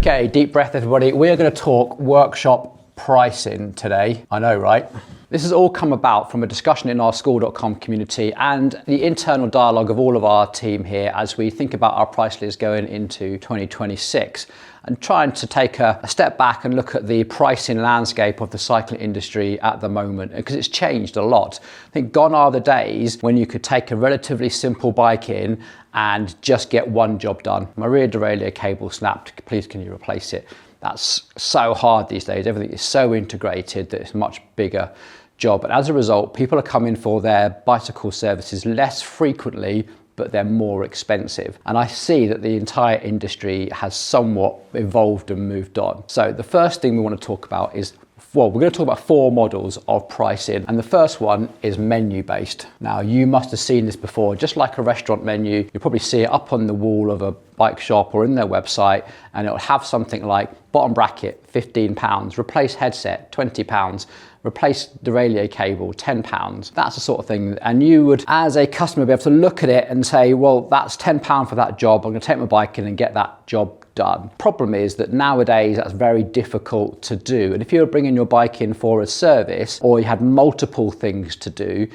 Okay, deep breath everybody. We are going to talk workshop pricing today. I know, right? This has all come about from a discussion in our school.com community and the internal dialogue of all of our team here as we think about our price list going into 2026 and trying to take a step back and look at the pricing landscape of the cycling industry at the moment, because it's changed a lot. I think gone are the days when you could take a relatively simple bike in and just get one job done. My rear derailleur cable snapped, please can you replace it? That's so hard these days. Everything is so integrated that it's a much bigger job. And as a result, people are coming for their bicycle services less frequently, but they're more expensive. And I see that the entire industry has somewhat evolved and moved on. So the first thing we want to talk about is, well, we're going to talk about 4 models of pricing. And the first one is menu based. Now, you must have seen this before, just like a restaurant menu. You'll probably see it up on the wall of a bike shop or in their website, and it'll have something like bottom bracket, £15, replace headset, £20, replace derailleur cable, £10. That's the sort of thing. And you would, as a customer, be able to look at it and say, well, that's £10 for that job. I'm going to take my bike in and get that job done. Problem is that nowadays that's very difficult to do. And if you were bringing your bike in for a service, or you had multiple things to do,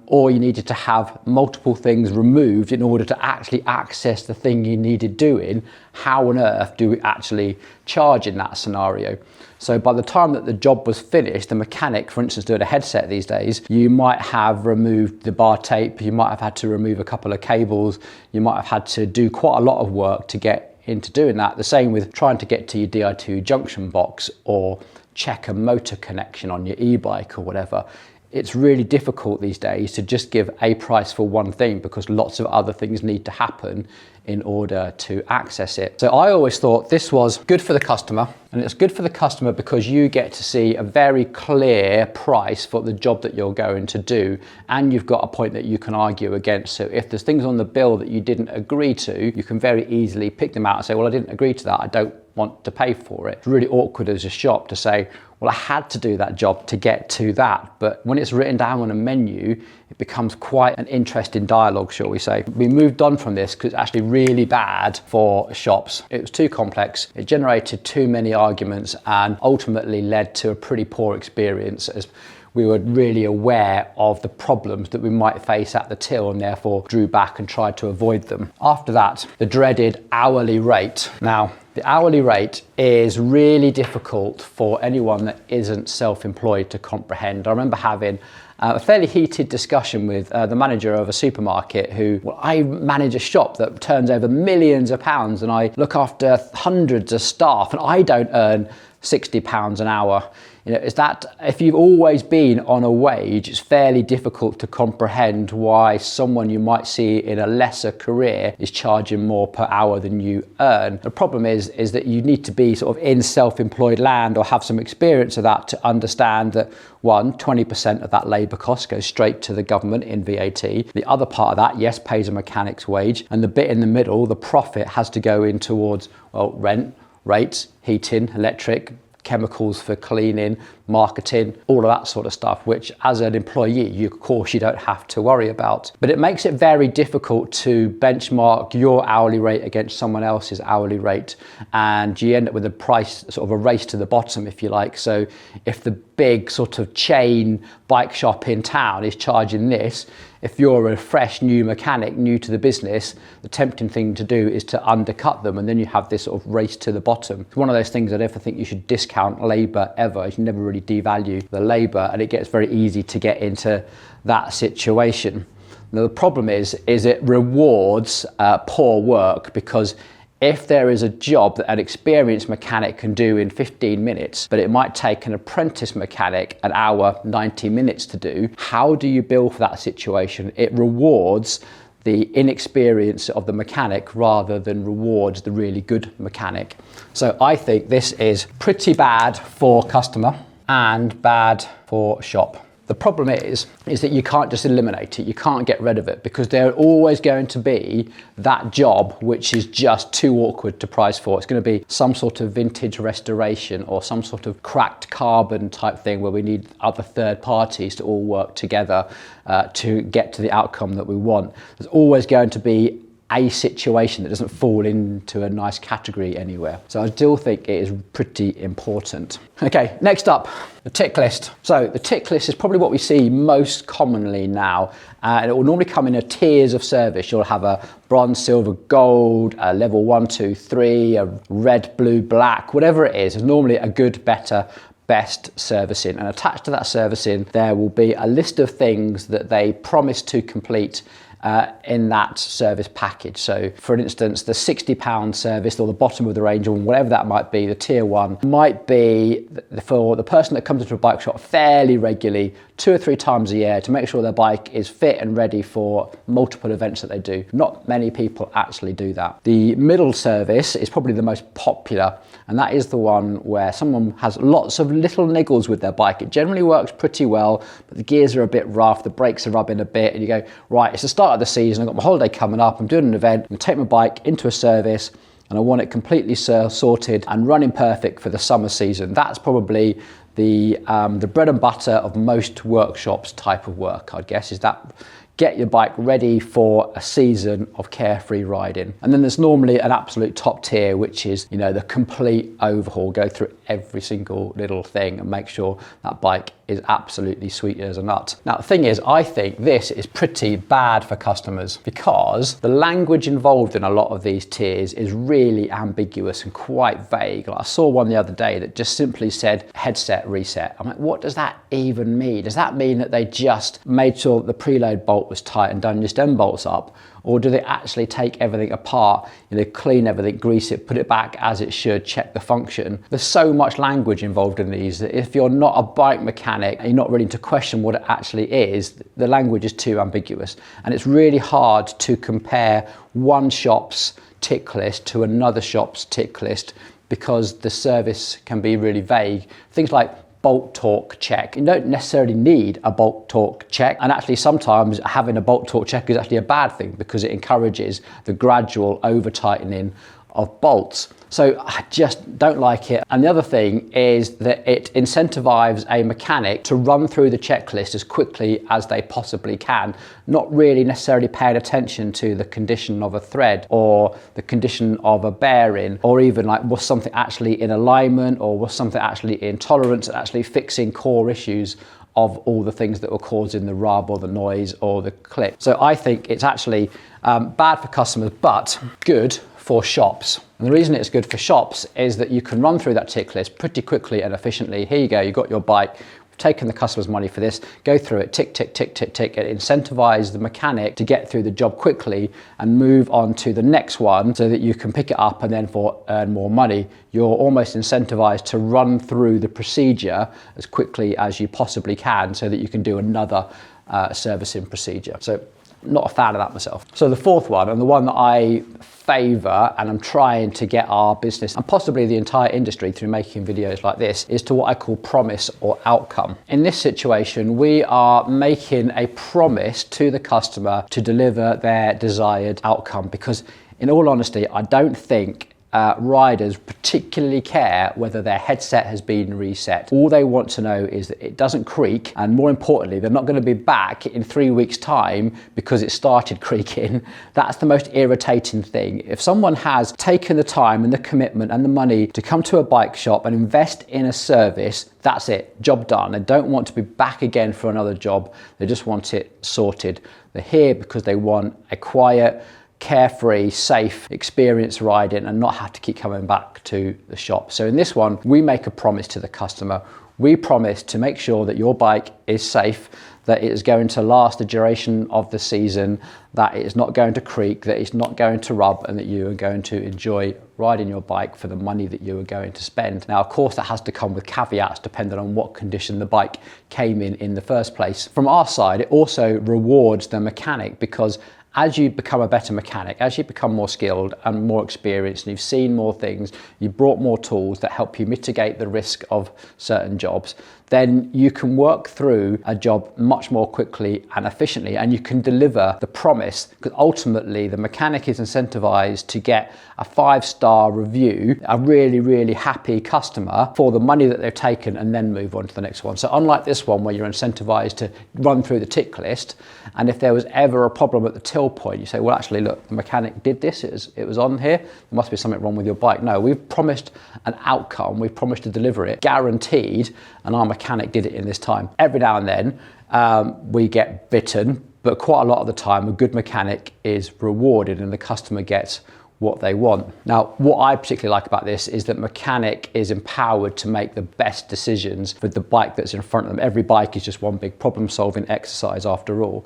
or you needed to have multiple things removed in order to actually access the thing you needed doing, how on earth do we actually charge in that scenario? So by the time that the job was finished, the mechanic, for instance, doing a headset these days, you might have removed the bar tape, you might have had to remove a couple of cables, you might have had to do quite a lot of work to get into doing that. The same with trying to get to your Di2 junction box or check a motor connection on your e-bike or whatever. It's really difficult these days to just give a price for one thing because lots of other things need to happen in order to access it. So I always thought this was good for the customer, and it's good for the customer because you get to see a very clear price for the job that you're going to do, and you've got a point that you can argue against. So if there's things on the bill that you didn't agree to, you can very easily pick them out and say, well, I didn't agree to that, I don't want to pay for it. It's really awkward as a shop to say, well, I had to do that job to get to that. But when it's written down on a menu, it becomes quite an interesting dialogue, shall we say. We moved on from this because it's actually really bad for shops. It was too complex. It generated too many arguments and ultimately led to a pretty poor experience, as we were really aware of the problems that we might face at the till and therefore drew back and tried to avoid them. After that, the dreaded hourly rate. Now, the hourly rate is really difficult for anyone that isn't self-employed to comprehend. I remember having a fairly heated discussion with the manager of a supermarket who, well, I manage a shop that turns over millions of pounds and I look after hundreds of staff and I don't earn £60 an hour. You know, is that if you've always been on a wage, it's fairly difficult to comprehend why someone you might see in a lesser career is charging more per hour than you earn. The problem is that you need to be sort of in self-employed land or have some experience of that to understand that 20% of that labour cost goes straight to the government in VAT. The other part of that, yes, pays a mechanic's wage, and the bit in the middle, the profit, has to go in towards, well, rent, rates, heating, electric, chemicals for cleaning, marketing, all of that sort of stuff, which as an employee, of course, you don't have to worry about. But it makes it very difficult to benchmark your hourly rate against someone else's hourly rate. And you end up with a price, sort of a race to the bottom, if you like. So if the big sort of chain bike shop in town is charging this, if you're a fresh new mechanic, new to the business, the tempting thing to do is to undercut them, and then you have this sort of race to the bottom. It's one of those things I never think you should discount labour ever. You should never really devalue the labour, and it gets very easy to get into that situation. Now the problem is it rewards poor work, because if there is a job that an experienced mechanic can do in 15 minutes, but it might take an apprentice mechanic an hour, 90 minutes to do, how do you bill for that situation? It rewards the inexperience of the mechanic rather than rewards the really good mechanic. So I think this is pretty bad for customer and bad for shop. The problem is that you can't just eliminate it, you can't get rid of it, because there's always going to be that job which is just too awkward to price for. It's going to be some sort of vintage restoration or some sort of cracked carbon type thing where we need other third parties to all work together to get to the outcome that we want. There's always going to be a situation that doesn't fall into a nice category anywhere. So I still think it is pretty important. Okay, next up, the tick list. So the tick list is probably what we see most commonly now, and it will normally come in a tiers of service. You'll have a bronze, silver, gold, a level 1, 2, 3, a red, blue, black, whatever it is. It's normally a good, better, best servicing, and attached to that servicing there will be a list of things that they promise to complete in that service package. So for instance, the £60 service, or the bottom of the range, or whatever that might be, the tier 1 might be for the person that comes into a bike shop fairly regularly, 2 or 3 times a year, to make sure their bike is fit and ready for multiple events that they do. Not many people actually do that. The middle service is probably the most popular, and that is the one where someone has lots of little niggles with their bike. It generally works pretty well, but the gears are a bit rough, the brakes are rubbing a bit, and you go, right, it's the start of the season, I've got my holiday coming up, I'm doing an event, I'm gonna take my bike into a service, and I want it completely sorted and running perfect for the summer season. That's probably the bread and butter of most workshops type of work, I'd guess, is that get your bike ready for a season of carefree riding. And then there's normally an absolute top tier, which is, you know, the complete overhaul, go through every single little thing and make sure that bike is absolutely sweet as a nut. Now, the thing is, I think this is pretty bad for customers because the language involved in a lot of these tiers is really ambiguous and quite vague. Like I saw one the other day that just simply said headset reset. I'm like, what does that even mean? Does that mean that they just made sure that the preload bolt was tight and done your stem bolts up? Or do they actually take everything apart, you know, clean everything, grease it, put it back as it should, check the function? There's so much language involved in these that if you're not a bike mechanic and you're not willing to question what it actually is, the language is too ambiguous. And it's really hard to compare one shop's tick list to another shop's tick list because the service can be really vague. Things like bolt torque check. You don't necessarily need a bolt torque check, and actually sometimes having a bolt torque check is actually a bad thing because it encourages the gradual over tightening of bolts. So I just don't like it. And the other thing is that it incentivizes a mechanic to run through the checklist as quickly as they possibly can, not really necessarily paying attention to the condition of a thread or the condition of a bearing, or even like was something actually in alignment or was something actually in tolerance, and actually fixing core issues of all the things that were causing the rub or the noise or the click. So I think it's actually bad for customers, but good for shops. And the reason it's good for shops is that you can run through that tick list pretty quickly and efficiently. Here you go, you've got your bike, we've taken the customer's money for this, go through it, tick, tick, tick, tick, tick, and incentivize the mechanic to get through the job quickly and move on to the next one so that you can pick it up and then earn more money. You're almost incentivized to run through the procedure as quickly as you possibly can so that you can do another servicing procedure. So not a fan of that myself. So the fourth one, and the one that I favour and I'm trying to get our business and possibly the entire industry through making videos like this, is to what I call promise or outcome. In this situation, we are making a promise to the customer to deliver their desired outcome, because in all honesty, I don't think riders particularly care whether their headset has been reset. All they want to know is that it doesn't creak, and more importantly, they're not going to be back in 3 weeks' time because it started creaking. That's the most irritating thing. If someone has taken the time and the commitment and the money to come to a bike shop and invest in a service, that's it, job done. They don't want to be back again for another job. They just want it sorted. They're here because they want a quiet, carefree, safe experience riding and not have to keep coming back to the shop. So in this one, we make a promise to the customer. We promise to make sure that your bike is safe, that it is going to last the duration of the season, that it is not going to creak, that it's not going to rub, and that you are going to enjoy riding your bike for the money that you are going to spend. Now, of course, that has to come with caveats depending on what condition the bike came in the first place. From our side, it also rewards the mechanic, because as you become a better mechanic, as you become more skilled and more experienced, and you've seen more things, you've brought more tools that help you mitigate the risk of certain jobs, then you can work through a job much more quickly and efficiently, and you can deliver the promise, because ultimately the mechanic is incentivized to get a 5-star review, a really, really happy customer for the money that they've taken, and then move on to the next one. So unlike this one where you're incentivized to run through the tick list, and if there was ever a problem at the till point, you say, well, actually, look, the mechanic did this, it was on here, there must be something wrong with your bike. No, we've promised an outcome, we've promised to deliver it, guaranteed, and our mechanic did it in this time. Every now and then we get bitten, but quite a lot of the time a good mechanic is rewarded and the customer gets what they want. Now, what I particularly like about this is that mechanic is empowered to make the best decisions for the bike that's in front of them. Every bike is just one big problem-solving exercise after all.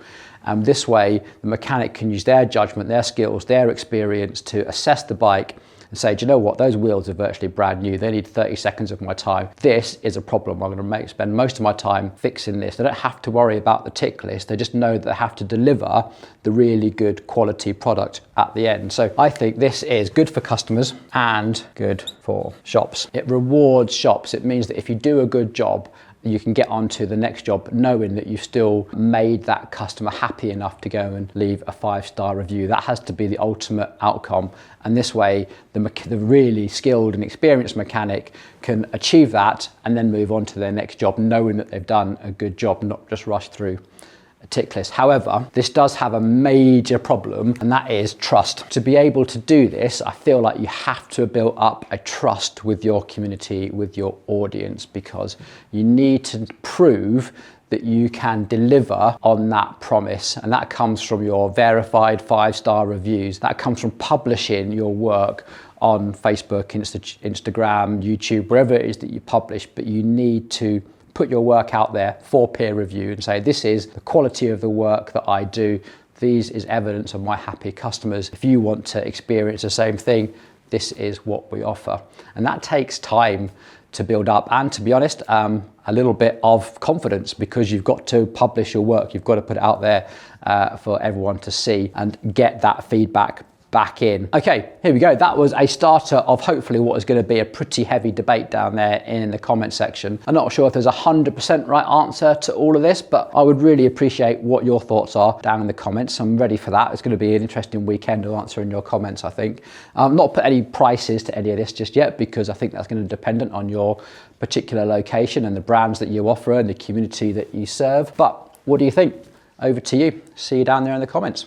This way, the mechanic can use their judgment, their skills, their experience to assess the bike and say, do you know what, those wheels are virtually brand new, they need 30 seconds of my time. This is a problem, I'm going to spend most of my time fixing this. They don't have to worry about the tick list, they just know that they have to deliver the really good quality product at the end. So I think this is good for customers and good for shops. It rewards shops. It means that if you do a good job, you can get on to the next job knowing that you've still made that customer happy enough to go and leave a 5-star review. That has to be the ultimate outcome. And this way, the really skilled and experienced mechanic can achieve that and then move on to their next job, knowing that they've done a good job, not just rush through a tick list. However, this does have a major problem, and that is trust. To be able to do this, I feel like you have to build up a trust with your community, with your audience, because you need to prove that you can deliver on that promise. And that comes from your verified 5-star reviews. That comes from publishing your work on Facebook, Instagram, YouTube, wherever it is that you publish. But you need to put your work out there for peer review and say, this is the quality of the work that I do. These is evidence of my happy customers. If you want to experience the same thing, this is what we offer. And that takes time to build up, and to be honest, a little bit of confidence, because you've got to publish your work. You've got to put it out there for everyone to see and get that feedback back in. Okay, here we go. That was a starter of hopefully what is going to be a pretty heavy debate down there in the comment section. I'm not sure if there's 100% right answer to all of this, but I would really appreciate what your thoughts are down in the comments. I'm ready for that. It's going to be an interesting weekend of answering your comments, I think. Not put any prices to any of this just yet, because I think that's going to be dependent on your particular location and the brands that you offer and the community that you serve. But what do you think? Over to you. See you down there in the comments.